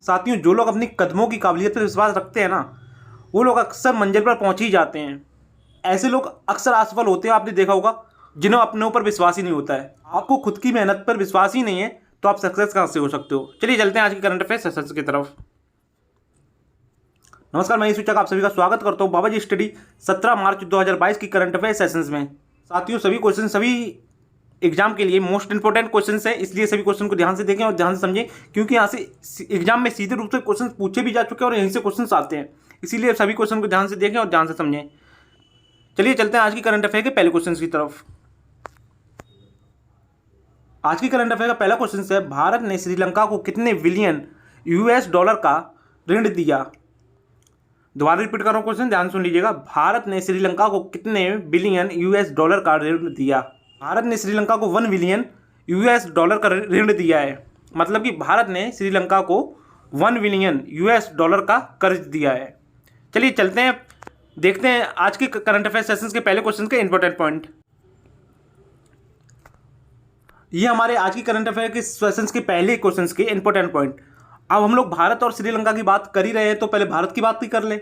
साथियों, जो लोग अपनी कदमों की काबिलियत पर विश्वास रखते हैं ना, वो लोग अक्सर मंजिल पर पहुंच ही जाते हैं। ऐसे लोग अक्सर असफल होते हैं, आपने देखा होगा, जिन्हें अपने ऊपर विश्वास ही नहीं होता है। आपको खुद की मेहनत पर विश्वास ही नहीं है तो आप सक्सेस कहाँ से हो सकते हो। चलिए चलते हैं आज की करंट अफेयर सेशंस की तरफ। नमस्कार, मैं सूचक आप सभी का स्वागत करता हूँ बाबा जी स्टडी 17 मार्च 2022 की करंट अफेयर सेशंस में। साथियों, सभी क्वेश्चन सभी एग्जाम के लिए मोस्ट इंपोर्टेंट क्वेश्चन है, इसलिए सभी क्वेश्चन को ध्यान से देखें और ध्यान से समझें, क्योंकि यहाँ से एग्जाम में सीधे रूप से क्वेश्चन पूछे भी जा चुके हैं और यहीं से क्वेश्चन आते हैं। इसीलिए सभी क्वेश्चन को ध्यान से देखें और ध्यान से समझें। चलिए चलते हैं आज की करंट अफेयर के पहले क्वेश्चन की तरफ। आज की करंट अफेयर का पहला क्वेश्चन है, भारत ने श्रीलंका को कितने बिलियन यूएस डॉलर का ऋण दिया। दोबारा रिपीट कर रहा हूं क्वेश्चन, ध्यान सुन लीजिएगा। भारत ने श्रीलंका को कितने बिलियन यूएस डॉलर का ऋण दिया। भारत ने श्रीलंका को 1 बिलियन यूएस डॉलर का ऋण दिया है। मतलब कि भारत ने श्रीलंका को 1 बिलियन यूएस डॉलर का कर्ज दिया है। चलिए चलते हैं, देखते हैं आज के करंट अफेयर सेशंस के पहले क्वेश्चन के इंपॉर्टेंट पॉइंट। ये हमारे आज की करंट अफेयर के सेशंस के पहले क्वेश्चंस के इंपॉर्टेंट पॉइंट। अब हम लोग भारत और श्रीलंका की बात कर ही रहे हैं तो पहले भारत की बात भी कर ले।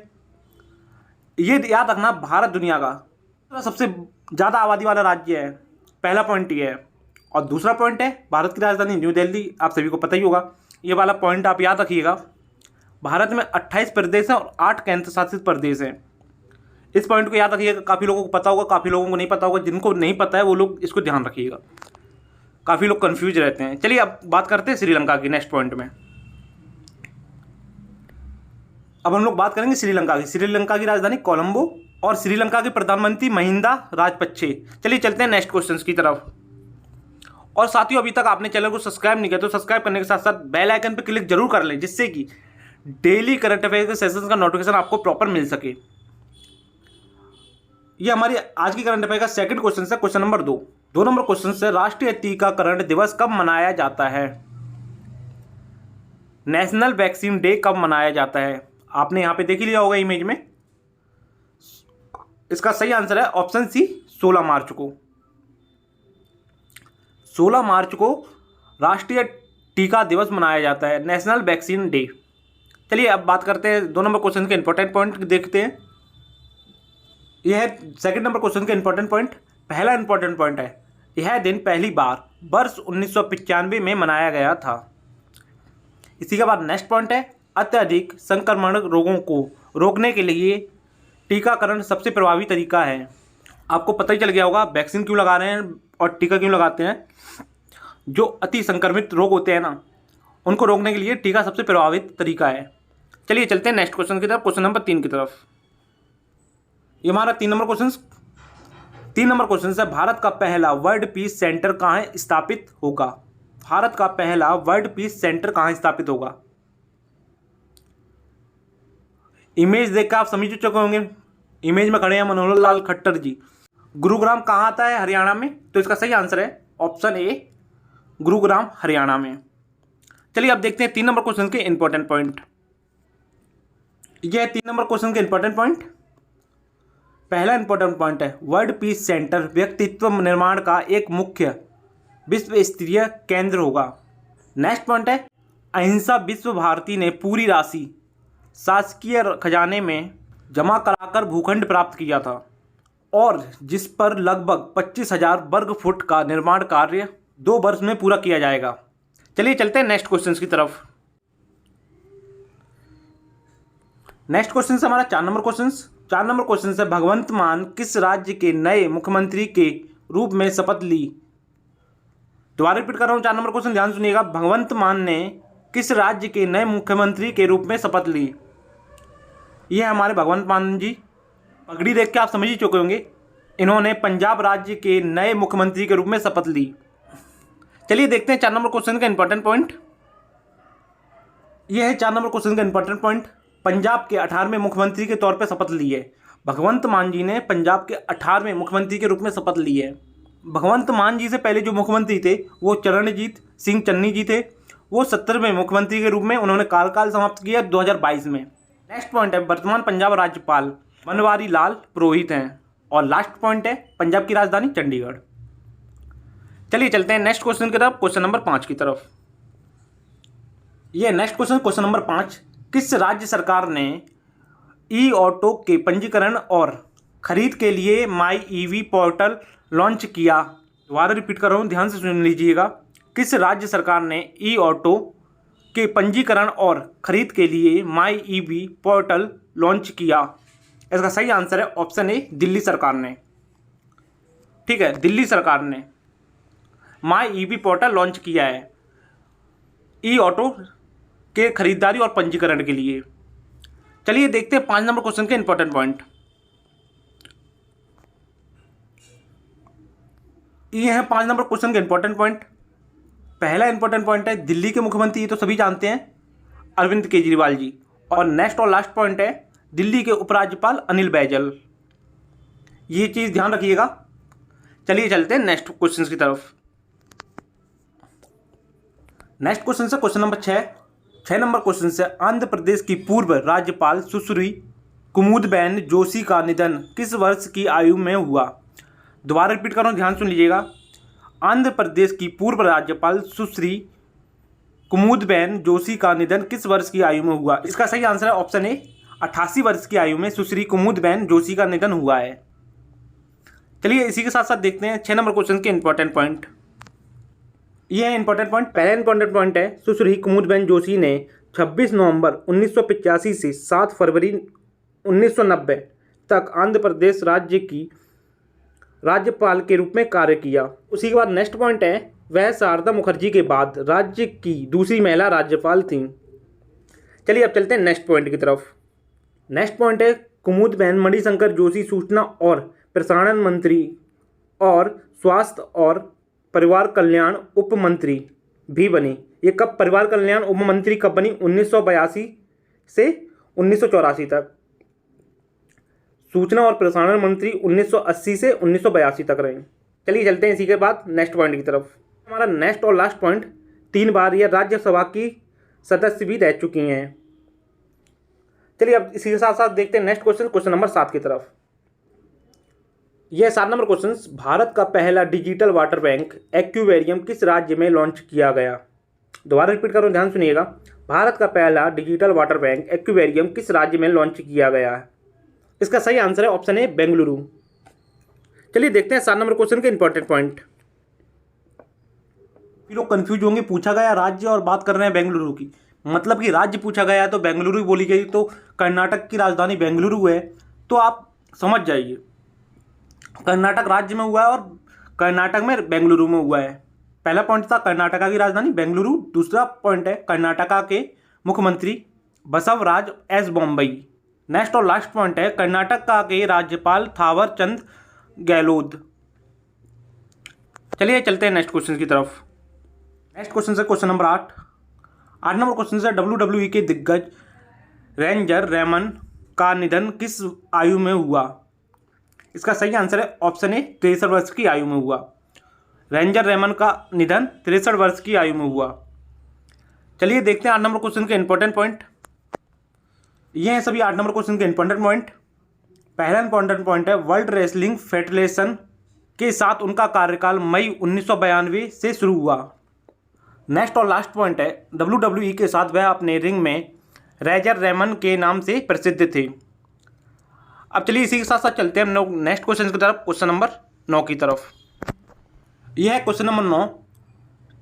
ये याद रखना, भारत दुनिया का सबसे ज़्यादा आबादी वाला राज्य है। पहला पॉइंट ये है। और दूसरा पॉइंट है भारत की राजधानी न्यू दिल्ली, आप सभी को पता ही होगा। ये वाला पॉइंट आप याद रखिएगा। भारत में 28 प्रदेश हैं और 8 केंद्र शासित प्रदेश हैं। इस पॉइंट को याद रखिएगा। काफ़ी लोगों को पता होगा, काफ़ी लोगों को नहीं पता होगा। जिनको नहीं पता है वो लोग इसको ध्यान रखिएगा, काफ़ी लोग कन्फ्यूज रहते हैं। चलिए अब बात करते हैं श्रीलंका की नेक्स्ट पॉइंट में। अब हम लोग बात करेंगे श्रीलंका की। श्रीलंका की राजधानी कोलंबो और श्रीलंका के प्रधानमंत्री महिंदा राजपक्षे। चलिए चलते हैं नेक्स्ट क्वेश्चन की तरफ। और साथियों, अभी तक आपने चैनल को सब्सक्राइब नहीं किया तो सब्सक्राइब करने के साथ साथ बेल आइकन पर क्लिक जरूर कर लें, जिससे कि डेली करंट अफेयर के सेशंस का नोटिफिकेशन आपको प्रॉपर मिल सके। ये हमारी आज की करंट अफेयर का सेकंड क्वेश्चन है, क्वेश्चन नंबर 2 नंबर क्वेश्चन से, राष्ट्रीय टीकाकरण दिवस कब मनाया जाता है। नेशनल वैक्सीन डे कब मनाया जाता है। आपने यहाँ पे देख ही लिया होगा इमेज में। इसका सही आंसर है ऑप्शन सी, 16 मार्च को। 16 मार्च को राष्ट्रीय टीका दिवस मनाया जाता है, नेशनल वैक्सीन डे। चलिए अब बात करते हैं 2 नंबर क्वेश्चन के इंपॉर्टेंट पॉइंट देखते हैं। यह है सेकंड नंबर क्वेश्चन के इंपॉर्टेंट पॉइंट। पहला इंपॉर्टेंट पॉइंट है, यह दिन पहली बार वर्ष 1995 में मनाया गया था। इसी के बाद नेक्स्ट पॉइंट है, अत्यधिक संक्रमण रोगों को रोकने के लिए टीकाकरण सबसे प्रभावी तरीका है। आपको पता ही चल गया होगा वैक्सीन क्यों लगा रहे हैं और टीका क्यों लगाते हैं। जो अति संक्रमित रोग होते हैं ना, उनको रोकने के लिए टीका सबसे प्रभावित तरीका है। चलिए चलते हैं नेक्स्ट क्वेश्चन की तरफ, क्वेश्चन नंबर 3 की तरफ। ये हमारा 3 नंबर क्वेश्चन है, भारत का पहला वर्ल्ड पीस सेंटर कहाँ स्थापित होगा। भारत का पहला वर्ल्ड पीस सेंटर कहाँ स्थापित होगा। इमेज देखकर आप समझ चुके होंगे। इमेज में खड़े हैं मनोहर लाल खट्टर जी। गुरुग्राम कहाँ आता है हरियाणा में, तो इसका सही आंसर है ऑप्शन ए, गुरुग्राम हरियाणा में। चलिए अब देखते हैं 3 नंबर क्वेश्चन के इंपॉर्टेंट पॉइंट। यह है 3 नंबर क्वेश्चन के इंपॉर्टेंट पॉइंट। पहला इंपॉर्टेंट पॉइंट है, वर्ल्ड पीस सेंटर व्यक्तित्व निर्माण का एक मुख्य विश्व स्तरीय केंद्र होगा। नेक्स्ट पॉइंट है, अहिंसा विश्व भारती ने पूरी राशि शासकीय खजाने में जमा कराकर भूखंड प्राप्त किया था और जिस पर लगभग 25,000 वर्ग फुट का निर्माण कार्य 2 वर्ष में पूरा किया जाएगा। चलिए चलते हैं नेक्स्ट क्वेश्चन की तरफ। नेक्स्ट क्वेश्चन से हमारा 4 नंबर क्वेश्चन से, भगवंत मान किस राज्य के नए मुख्यमंत्री के रूप में शपथ ली। दोबारा रिपीट कर रहा हूँ 4 नंबर क्वेश्चन, ध्यान सुनिएगा। भगवंत मान ने किस राज्य के नए मुख्यमंत्री के रूप में शपथ ली। ये हमारे भगवंत मान जी। पगड़ी देख के आप समझ ही चुके होंगे, इन्होंने पंजाब राज्य के नए मुख्यमंत्री के रूप में शपथ ली। चलिए देखते हैं 4 नंबर क्वेश्चन का इंपॉर्टेंट पॉइंट। यह है 4 नंबर क्वेश्चन का इंपॉर्टेंट पॉइंट। पंजाब के 18वें मुख्यमंत्री के तौर पर शपथ ली है। भगवंत मान जी ने पंजाब के 18वें मुख्यमंत्री के रूप में शपथ ली है। भगवंत मान जी से पहले जो मुख्यमंत्री थे वो चरणजीत सिंह चन्नी जी थे। वो 70वें मुख्यमंत्री के रूप में उन्होंने कार्यकाल समाप्त किया 2022 में। नेक्स्ट पॉइंट है, वर्तमान पंजाब राज्यपाल बनवारी लाल पुरोहित हैं। और लास्ट पॉइंट है, पंजाब की राजधानी चंडीगढ़। चलिए चलते हैं नेक्स्ट क्वेश्चन की तरफ, क्वेश्चन नंबर 5 की तरफ। ये नेक्स्ट क्वेश्चन नंबर 5, किस राज्य सरकार ने ई ऑटो के पंजीकरण और खरीद के लिए माई ईवी पोर्टल लॉन्च किया? दोबारा रिपीट कर रहा हूँ, ध्यान से सुन लीजिएगा। किस राज्य सरकार ने ई ऑटो के पंजीकरण और खरीद के लिए माई ईवी पोर्टल लॉन्च किया? इसका सही आंसर है ऑप्शन ए, दिल्ली सरकार ने। ठीक है, दिल्ली सरकार ने माई ईवी पोर्टल लॉन्च किया है ई ऑटो के खरीदारी और पंजीकरण के लिए। चलिए देखते हैं 5 नंबर क्वेश्चन के इंपॉर्टेंट पॉइंट। ये है 5 नंबर क्वेश्चन के इंपॉर्टेंट पॉइंट। पहला इंपॉर्टेंट पॉइंट है दिल्ली के मुख्यमंत्री, ये तो सभी जानते हैं, अरविंद केजरीवाल जी। और नेक्स्ट और लास्ट पॉइंट है दिल्ली के उपराज्यपाल अनिल बैजल। ये चीज़ ध्यान रखिएगा। चलिए चलते हैं नेक्स्ट क्वेश्चन की तरफ। नेक्स्ट क्वेश्चन से क्वेश्चन नंबर 6 नंबर क्वेश्चन से आंध्र प्रदेश की पूर्व राज्यपाल सुश्री कुमुदबेन जोशी का निधन किस वर्ष की आयु में हुआ? दोबारा रिपीट कर रहा हूँ, ध्यान सुन लीजिएगा। आंध्र प्रदेश की पूर्व राज्यपाल सुश्री कुमुदबेन जोशी का निधन किस वर्ष की आयु में हुआ? इसका सही आंसर है ऑप्शन ए, 88 वर्ष की आयु में सुश्री कुमुदबेन जोशी का निधन हुआ है। चलिए इसी के साथ साथ देखते हैं 6 नंबर क्वेश्चन के इंपॉर्टेंट पॉइंट। ये है इंपॉर्टेंट पॉइंट। पहला इंपॉर्टेंट पॉइंट है सुश्री कुमुदबेन जोशी ने 26 नवंबर 1985 से 7 फरवरी 1990 तक आंध्र प्रदेश राज्य की राज्यपाल के रूप में कार्य किया। उसी के बाद नेक्स्ट पॉइंट है वह शारदा मुखर्जी के बाद राज्य की दूसरी महिला राज्यपाल थीं। चलिए अब चलते हैं नेक्स्ट पॉइंट की तरफ। नेक्स्ट पॉइंट है कुमुदबेन मणिशंकर जोशी सूचना और प्रसारण मंत्री और स्वास्थ्य और परिवार कल्याण उप मंत्री भी बनी। ये कब परिवार कल्याण उप मंत्री कब बनी? 1982 से 1984 तक। सूचना और प्रसारण मंत्री 1980 से 1982 तक रहे। चलिए चलते हैं इसी के बाद नेक्स्ट पॉइंट की तरफ। हमारा नेक्स्ट और लास्ट पॉइंट, 3 बार यह राज्यसभा की सदस्य भी रह चुकी हैं। चलिए अब इसी के साथ साथ देखते हैं नेक्स्ट क्वेश्चन नंबर 7 की तरफ। यह 7 नंबर क्वेश्चन, भारत का पहला डिजिटल वाटर बैंक एक्वेरियम किस राज्य में लॉन्च किया गया? दोबारा रिपीट करूँ, ध्यान सुनिएगा। भारत का पहला डिजिटल वाटर बैंक एक्वेरियम किस राज्य में लॉन्च किया गया है? इसका सही आंसर है ऑप्शन ए, बेंगलुरु। चलिए देखते हैं 7 नंबर क्वेश्चन के इंपॉर्टेंट पॉइंट। लोग कंफ्यूज होंगे, पूछा गया राज्य और बात कर रहे हैं बेंगलुरु की, मतलब कि राज्य पूछा गया तो बेंगलुरु ही बोली गई, तो कर्नाटक की राजधानी बेंगलुरु है, तो आप समझ जाइए कर्नाटक राज्य में हुआ है और कर्नाटक में बेंगलुरु में हुआ है। पहला पॉइंट था कर्नाटका की राजधानी बेंगलुरु, दूसरा पॉइंट है कर्नाटका के मुख्यमंत्री बसवराज एस बोम्मई। नेक्स्ट और लास्ट पॉइंट है कर्नाटका के राज्यपाल थावर चंद गहलोत। चलिए चलते हैं नेक्स्ट क्वेश्चन की तरफ। नेक्स्ट क्वेश्चन से क्वेश्चन नंबर 8 नंबर क्वेश्चन से WWE के दिग्गज रेंजर रेमन का निधन किस आयु में हुआ? इसका सही आंसर है ऑप्शन ए, 63 वर्ष की आयु में हुआ। रेंजर रेमन का निधन 63 वर्ष की आयु में हुआ। चलिए देखते हैं 8 नंबर क्वेश्चन के इंपॉर्टेंट पॉइंट। ये हैं सभी 8 नंबर क्वेश्चन के इंपॉर्टेंट पॉइंट। पहला इंपॉर्टेंट पॉइंट है वर्ल्ड रेसलिंग फेडरेशन के साथ उनका कार्यकाल मई 1992 से शुरू हुआ। नेक्स्ट और लास्ट पॉइंट है WWE के साथ वह अपने रिंग में रेजर रेमन के नाम से प्रसिद्ध थे। अब चलिए इसी के साथ साथ चलते हैं हम लोग नेक्स्ट क्वेश्चन की तरफ, क्वेश्चन नंबर 9 की तरफ। यह है क्वेश्चन नंबर 9,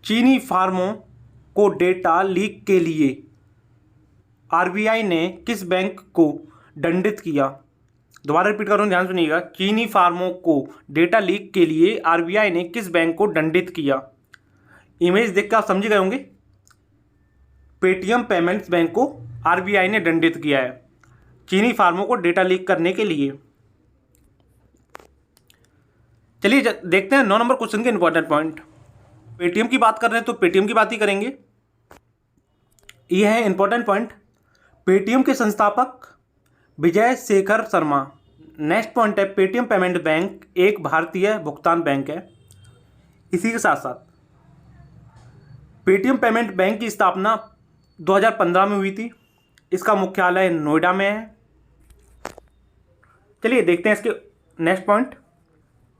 चीनी फार्मों को डेटा लीक के लिए RBI ने किस बैंक को दंडित किया? दोबारा रिपीट कर रहा हूँ, ध्यान सुनिएगा। चीनी फार्मों को डेटा लीक के लिए RBI ने किस बैंक को दंडित किया? इमेज देख कर आप समझ गए होंगे। पेटीएम पेमेंट्स बैंक को RBI ने दंडित किया है चीनी फार्मों को डेटा लीक करने के लिए। चलिए देखते हैं 9 नंबर क्वेश्चन के इंपॉर्टेंट पॉइंट। पेटीएम की बात कर रहे हैं तो पेटीएम की बात ही करेंगे। यह है इंपॉर्टेंट पॉइंट, पेटीएम के संस्थापक विजय शेखर शर्मा। नेक्स्ट पॉइंट है पेटीएम पेमेंट बैंक एक भारतीय भुगतान बैंक है। इसी के साथ साथ पेटीएम पेमेंट बैंक की स्थापना 2015 में हुई थी। इसका मुख्यालय नोएडा में है। चलिए देखते हैं इसके नेक्स्ट पॉइंट।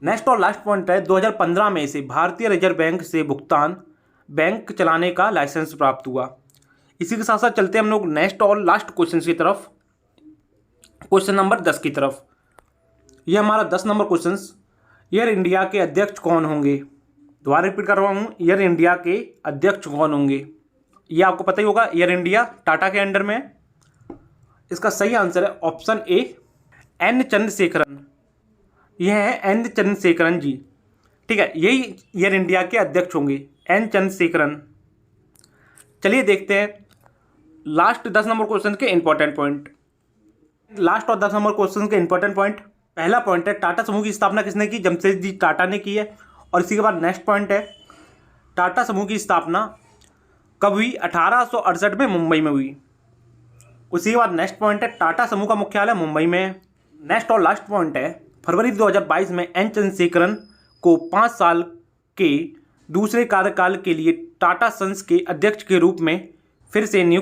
नेक्स्ट और लास्ट पॉइंट है 2015 में इसे भारतीय रिजर्व बैंक से भुगतान बैंक चलाने का लाइसेंस प्राप्त हुआ। इसी के साथ साथ चलते हैं हम लोग नेक्स्ट और लास्ट क्वेश्चन की तरफ, क्वेश्चन नंबर 10 की तरफ। यह हमारा 10 नंबर क्वेश्चन, एयर इंडिया के अध्यक्ष कौन होंगे। दोबारा रिपीट कर रहा हूँ, एयर इंडिया के अध्यक्ष कौन होंगे। ये आपको पता ही होगा, एयर इंडिया टाटा के अंडर में है। इसका सही आंसर है ऑप्शन ए, एन चंद्रशेखरन। यह है एन चंद्रशेखरन जी, ठीक है, यही एयर इंडिया के अध्यक्ष होंगे, एन चंद्रशेखरन। चलिए देखते हैं लास्ट 10 नंबर क्वेश्चन के इंपॉर्टेंट पॉइंट। लास्ट और 10 नंबर क्वेश्चन के इंपॉर्टेंट पॉइंट, पहला पॉइंट है टाटा समूह की स्थापना किसने की, जमशेदजी टाटा ने की है। और इसी के बाद नेक्स्ट पॉइंट है टाटा समूह की स्थापना कब हुई, 1868 में मुंबई में हुई। उसी के बाद नेक्स्ट पॉइंट है टाटा समूह का मुख्यालय मुंबई में है। नेक्स्ट और लास्ट पॉइंट है फरवरी 2022 में एन चंद्रशेखरन को 5 साल के दूसरे कार्यकाल के लिए टाटा सन्स के अध्यक्ष के रूप में फिर से नियुक्त